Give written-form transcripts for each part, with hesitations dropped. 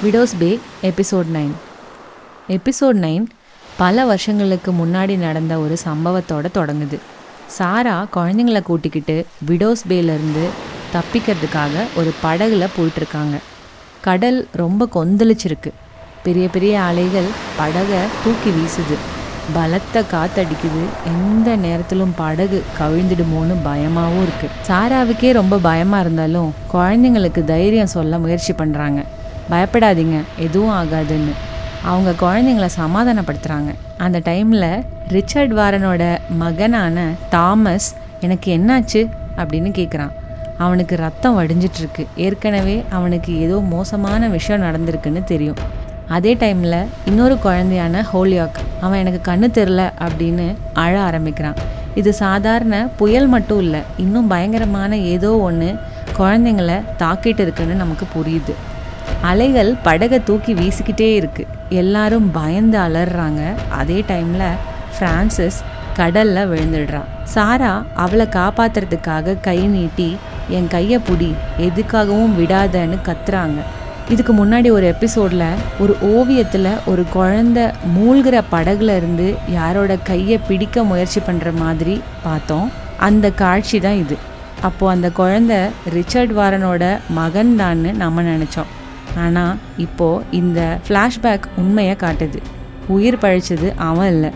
Widows பே episode 9 பல வருஷங்களுக்கு முன்னாடி நடந்த ஒரு சம்பவத்தோட தொடங்குது. சாரா குழந்தைங்கள கூட்டிக்கிட்டு விடோஸ் பேலேருந்து தப்பிக்கிறதுக்காக ஒரு படகுல போயிட்டுருக்காங்க. கடல் ரொம்ப கொந்தளிச்சிருக்கு. பெரிய பெரிய அலைகள் படகை தூக்கி வீசுது. பலத்த காத்தடிக்குது. எந்த நேரத்திலும் படகு கவிழ்ந்துடுமோன்னு பயமாகவும் இருக்குது. சாராவுக்கே ரொம்ப பயமாக இருந்தாலும் குழந்தைங்களுக்கு தைரியம் சொல்ல முயற்சி பண்ணுறாங்க. பயப்படாதீங்க, எதுவும் ஆகாதுன்னு அவங்க குழந்தைங்கள சமாதானப்படுத்துகிறாங்க. அந்த டைமில் ரிச்சர்ட் வாரனோட மகனான தாமஸ் எனக்கு என்னாச்சு அப்படின்னு கேட்குறான். அவனுக்கு ரத்தம் வடிஞ்சிட்ருக்கு. ஏற்கனவே அவனுக்கு ஏதோ மோசமான விஷயம் நடந்திருக்குன்னு தெரியும். அதே டைமில் இன்னொரு குழந்தையான ஹோலியாக் அவன் எனக்கு கண்ணு தெரில அப்படின்னு அழ ஆரம்பிக்கிறான். இது சாதாரண புயல் மட்டும் இல்லை, இன்னும் பயங்கரமான ஏதோ ஒன்று குழந்தைங்கள தாக்கிட்டு இருக்குன்னு நமக்கு புரியுது. அலைகள் படகை தூக்கி வீசிக்கிட்டே இருக்கு. எல்லாரும் பயந்து அலறாங்க. அதே டைமில் ஃப்ரான்சிஸ் கடலில் விழுந்துடுறா. சாரா அவளை காப்பாற்றுறதுக்காக கை நீட்டி என் கையை புடி, எதுக்காகவும் விடாதன்னு கத்துறாங்க. இதுக்கு முன்னாடி ஒரு எபிசோடில் ஒரு ஓவியத்தில் ஒரு குழந்தை மூழ்கிற படகுல இருந்து யாரோட கையை பிடிக்க முயற்சி பண்ணுற மாதிரி பார்த்தோம். அந்த காட்சி தான் இது. அப்போது அந்த குழந்தை ரிச்சர்ட் வாரனோட மகன் தான்னு நம்ம நினச்சோம். ஆனால் இப்போது இந்த ஃப்ளாஷ்பேக் உண்மையை காட்டுது. உயிர் பழிச்சது அவன் இல்லை,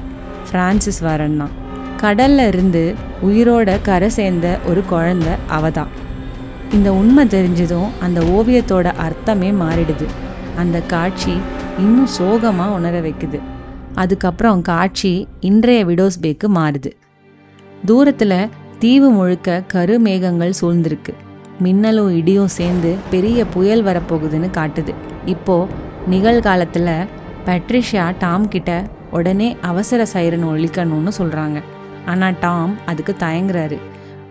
ஃப்ரான்சிஸ் வாரன் தான். கடலில் இருந்து உயிரோட கரை சேர்ந்த ஒரு குழந்தை அவ தான். இந்த உண்மை தெரிஞ்சதும் அந்த ஓவியத்தோட அர்த்தமே மாறிடுது. அந்த காட்சி இன்னும் சோகமாக உணர வைக்குது. அதுக்கப்புறம் காட்சி இன்றைய விடோஸ் பேக்கு மாறுது. தூரத்தில் தீவு முழுக்க கருமேகங்கள் சூழ்ந்திருக்கு. மின்னலும் இடியும் சேர்ந்து பெரிய புயல் வரப்போகுதுன்னு காட்டுது. இப்போது நிகழ்காலத்தில் பட்ரிஷியா டாம் கிட்ட உடனே அவசர சைரன் ஒழிக்கணும்னு சொல்கிறாங்க. ஆனால் டாம் அதுக்கு தயங்குறாரு.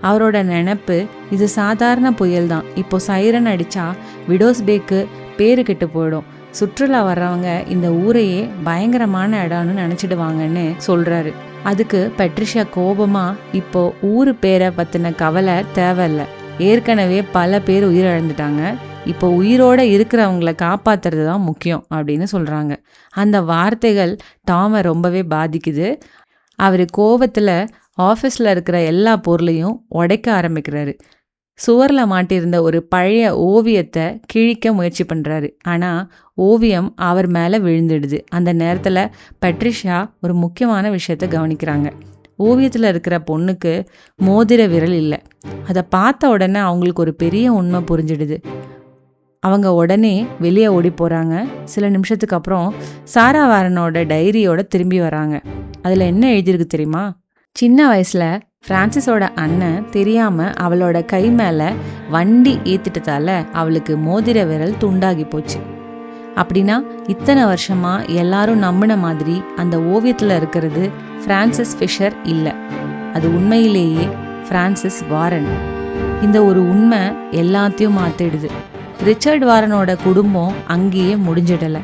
அவரோட நினப்பு இது சாதாரண புயல் தான், இப்போ சைரன் அடித்தா விடோஸ் பேக்கு பேரு கெட்டு போயிடும், சுற்றுலா வர்றவங்க இந்த ஊரையே பயங்கரமான இடம்னு நினச்சிடுவாங்கன்னு சொல்கிறாரு. அதுக்கு பட்ரிஷியா கோபமாக, இப்போ ஊரு பேரை பற்றின கவலை தேவையில்லை, ஏற்கனவே பல பேர் உயிரிழந்துட்டாங்க, இப்போ உயிரோடு இருக்கிறவங்கள காப்பாற்றுறது தான் முக்கியம் அப்படின்னு சொல்கிறாங்க. அந்த வார்த்தைகள் டாமை ரொம்பவே பாதிக்குது. அவர் கோபத்தில் ஆஃபீஸில் இருக்கிற எல்லா பொருளையும் உடைக்க ஆரம்பிக்கிறாரு. சுவரில் மாட்டியிருந்த ஒரு பழைய ஓவியத்தை கிழிக்க முயற்சி பண்ணுறாரு. ஆனால் ஓவியம் அவர் மேலே விழுந்துடுது. அந்த நேரத்தில் பட்ரிஷியா ஒரு முக்கியமான விஷயத்தை கவனிக்கிறாங்க. ஓவியத்தில் இருக்கிற பொண்ணுக்கு மோதிர விரல் இல்லை. அதை பார்த்த உடனே அவங்களுக்கு ஒரு பெரிய உண்மை புரிஞ்சிடுது. அவங்க உடனே வெளியே ஓடி போகிறாங்க. சில நிமிஷத்துக்கு அப்புறம் சாரா வாரனோட டைரியோட திரும்பி வராங்க. அதில் என்ன எழுதியிருக்கு தெரியுமா? சின்ன வயசில் ஃப்ரான்சிஸோட அண்ணன் தெரியாமல் அவளோட கை மேலே வண்டி ஏற்றிட்டதால அவளுக்கு மோதிர விரல் துண்டாகி போச்சு. அப்படின்னா இத்தனை வருஷமாக எல்லாரும் நம்பின மாதிரி அந்த ஓவியத்தில் இருக்கிறது ஃப்ரான்சிஸ் ஃபிஷர் இல்லை, அது உண்மையிலேயே ஃப்ரான்சிஸ் வாரன். இந்த ஒரு உண்மை எல்லாத்தையும் மாற்றிடுது. ரிச்சர்ட் வாரனோட குடும்பம் அங்கேயே முடிஞ்சிடலை.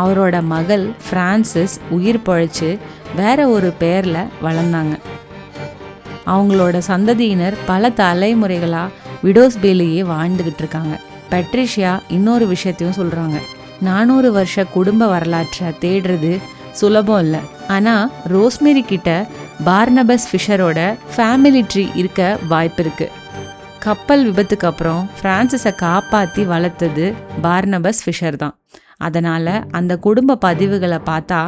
அவரோட மகள் ஃப்ரான்சிஸ் உயிர் பழைச்சு வேற ஒரு பேரில் வளர்ந்தாங்க. அவங்களோட சந்ததியினர் பல தலைமுறைகளாக விடோஸ் பேலையே வாழ்ந்துக்கிட்டு இருக்காங்க. பட்ரிஷியா இன்னொரு விஷயத்தையும் சொல்கிறாங்க. 400 வருஷ குடும்ப வரலாற்றை தேடுறது சுலபம் இல்லை. ஆனால் ரோஸ்மேரி கிட்ட பார்னபஸ் ஃபிஷரோட ஃபேமிலி ட்ரீ இருக்க வாய்ப்பு இருக்குது. கப்பல் விபத்துக்கு அப்புறம் ஃப்ரான்சிஸை காப்பாற்றி வளர்த்தது பார்னபஸ் ஃபிஷர் தான். அதனால் அந்த குடும்ப பதிவுகளை பார்த்தா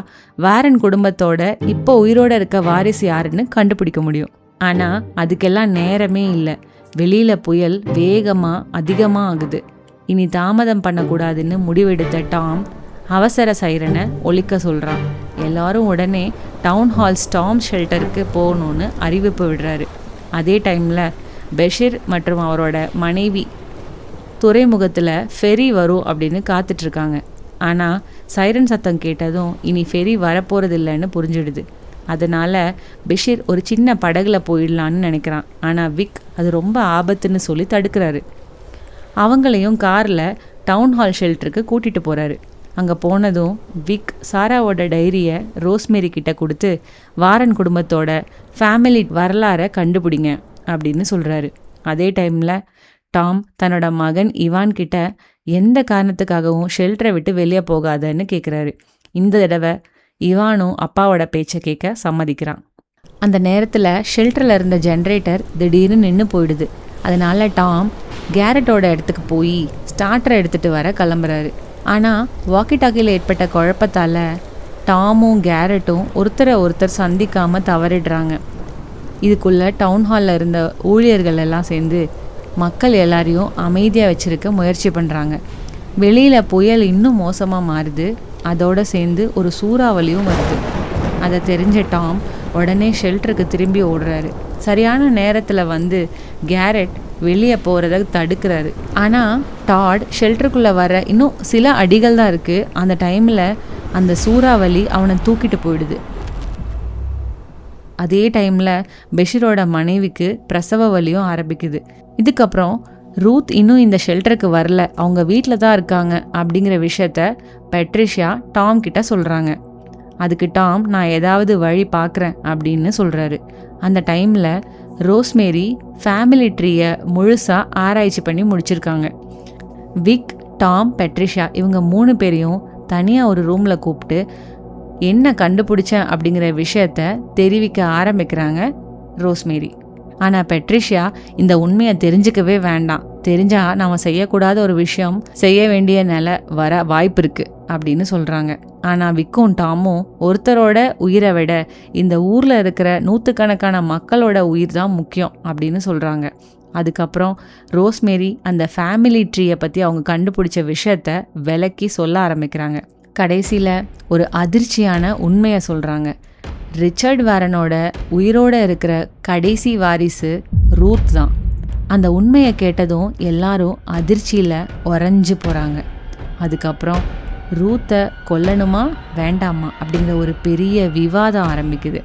வாரன் குடும்பத்தோட இப்போ உயிரோடு இருக்க வாரிசு யாருன்னு கண்டுபிடிக்க முடியும். ஆனால் அதுக்கெல்லாம் நேரமே இல்லை. வெளியில் புயல் வேகமாக அதிகமாக ஆகுது. இனி தாமதம் பண்ணக்கூடாதுன்னு முடிவெடுத்த டாம் அவசர சைரனை ஒலிக்க சொல்கிறான். எல்லாரும் உடனே டவுன் ஹால் ஸ்டார்ம் ஷெல்டருக்கு போகணுன்னு அறிவிப்பு விடுறாரு. அதே டைமில் பெஷிர் மற்றும் அவரோட மனைவி துறைமுகத்தில் ஃபெரி வரும் அப்படின்னு காத்துட்ருக்காங்க. ஆனால் சைரன் சத்தம் கேட்டதும் இனி ஃபெரி வரப்போகிறது இல்லைன்னு புரிஞ்சிடுது. அதனால் பெஷிர் ஒரு சின்ன படகுல போயிடலான்னு நினைக்கிறான். ஆனால் விக் அது ரொம்ப ஆபத்துன்னு சொல்லி தடுக்கிறாரு. அவங்களையும் காரில் டவுன் ஹால் ஷெல்டருக்கு கூட்டிகிட்டு போகிறாரு. அங்கே போனதும் விக் சாராவோட டைரியை ரோஸ்மேரி கிட்ட கொடுத்து வாரன் குடும்பத்தோட ஃபேமிலி வரலாறை கண்டுபிடிங்க அப்படின்னு சொல்கிறாரு. அதே டைமில் டாம் தன்னோட மகன் இவான் கிட்ட எந்த காரணத்துக்காகவும் ஷெல்டரை விட்டு வெளியே போகாதன்னு கேட்குறாரு. இந்த தடவை இவானும் அப்பாவோட பேச்சை கேட்க சம்மதிக்கிறான். அந்த நேரத்தில் ஷெல்டரில் இருந்த ஜென்ரேட்டர் திடீர்னு நின்று போயிடுது. அதனால டாம் கேரட்டோட இடத்துக்கு போய் ஸ்டார்டரை எடுத்துகிட்டு வர கிளம்புறாரு. ஆனால் வாக்கி டாக்கியில் ஏற்பட்ட குழப்பத்தால் டாமும் கேரட்டும் ஒருத்தரை சந்திக்காமல் தவறிடுறாங்க. இதுக்குள்ளே டவுன் ஹாலில் இருந்த ஊழியர்கள் எல்லாம் சேர்ந்து மக்கள் எல்லாரையும் அமைதியாக வச்சுருக்க முயற்சி பண்ணுறாங்க. வெளியில் புயல் இன்னும் மோசமாக மாறுது. அதோடு சேர்ந்து ஒரு சூறாவளியும் வருது. அதை தெரிஞ்ச டாம் உடனே ஷெல்டருக்கு திரும்பி ஓடுறாரு. சரியான நேரத்தில் வந்து கேரட் வெளியே போகிறத தடுக்கிறாரு. ஆனால் டாட் ஷெல்டருக்குள்ளே வர இன்னும் சில அடிகள் தான் இருக்குது. அந்த டைமில் அந்த சூறாவளி அவனை தூக்கிட்டு போயிடுது. அதே டைமில் பெஷிரோட மனைவிக்கு பிரசவ வலியும் ஆரம்பிக்குது. இதுக்கப்புறம் ரூத் இன்னும் இந்த ஷெல்டருக்கு வரல, அவங்க வீட்டில் தான் இருக்காங்க அப்படிங்கிற விஷயத்த பெட்ரிஷியா டாம் கிட்ட சொல்கிறாங்க. அதுக்கு டாம் நான் ஏதாவது வழி பார்க்குறேன் அப்படின்னு சொல்கிறாரு. அந்த டைமில் ரோஸ்மேரி ஃபேமிலி ட்ரீயை முழுசாக ஆராய்ச்சி பண்ணி முடிச்சிருக்காங்க. விக், டாம், பெட்ரிஷியா இவங்க 3 பேரையும் தனியாக ஒரு ரூமில் கூப்பிட்டு என்ன கண்டுபிடிச்சேன் அப்படிங்கிற விஷயத்த தெரிவிக்க ஆரம்பிக்கிறாங்க ரோஸ்மேரி. ஆனால் பெட்ரிஷியா இந்த உண்மையை தெரிஞ்சுக்கவே வேண்டாம், தெரிஞ்சால் நாம் செய்யக்கூடாத ஒரு விஷயம் செய்ய வேண்டிய நிலை வர வாய்ப்பு இருக்குது அப்படின்னு சொல்கிறாங்க. ஆனால் விக்கும் டாமும் ஒருத்தரோட உயிரை விட இந்த ஊரில் இருக்கிற 100கணக்கான மக்களோட உயிர் தான் முக்கியம் அப்படின்னு சொல்கிறாங்க. அதுக்கப்புறம் ரோஸ்மேரி அந்த ஃபேமிலி ட்ரீயை பற்றி அவங்க கண்டுபிடிச்ச விஷயத்த விளக்கி சொல்ல ஆரம்பிக்கிறாங்க. கடைசியில் ஒரு அதிர்ச்சியான உண்மையை சொல்கிறாங்க. ரிச்சர்ட் வாரனோட உயிரோடு இருக்கிற கடைசி வாரிசு ரூத் தான். அந்த உண்மையை கேட்டதும் எல்லாரும் அதிர்ச்சியில் உறைஞ்சு போகிறாங்க. அதுக்கப்புறம் ரூத்தை கொல்லணுமா வேண்டாமா அப்படிங்கிற ஒரு பெரிய விவாதம் ஆரம்பிக்குது.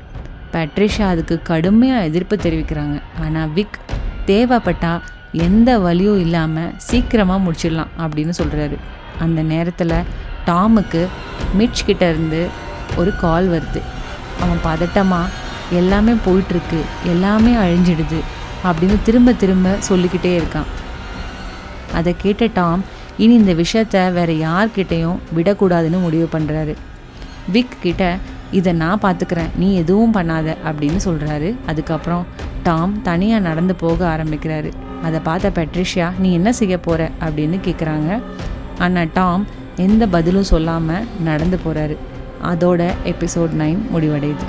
பெட்ரிஷியா அதுக்கு கடுமையாக எதிர்ப்பு தெரிவிக்கிறாங்க. ஆனால் விக் தேவைப்பட்டா எந்த வலியும் இல்லாமல் சீக்கிரமாக முடிச்சிடலாம் அப்படின்னு சொல்கிறாரு. அந்த நேரத்தில் டாமுக்கு மிட்ச் கிட்ட இருந்து ஒரு கால் வருது. அவன் பதட்டமாக எல்லாமே போயிட்டுருக்கு, எல்லாமே அழிஞ்சிடுது அப்படின்னு திரும்ப திரும்ப சொல்லிக்கிட்டே இருக்கான். அதை கேட்ட டாம் இனி இந்த விஷயத்த வேறு யார்கிட்டையும் விடக்கூடாதுன்னு முடிவு பண்ணுறாரு. விக் கிட்ட இதை நான் பார்த்துக்கிறேன், நீ எதுவும் பண்ணாத அப்படின்னு சொல்கிறாரு. அதுக்கப்புறம் டாம் தனியாக நடந்து போக ஆரம்பிக்கிறாரு. அதை பார்த்த பெட்ரிஷியா நீ என்ன செய்ய போகிற அப்படின்னு கேட்குறாங்க. ஆனால் டாம் எந்த பதிலும் சொல்லாமல் நடந்து போகிறாரு. அதோட எபிசோட் 9 முடிவடையுது.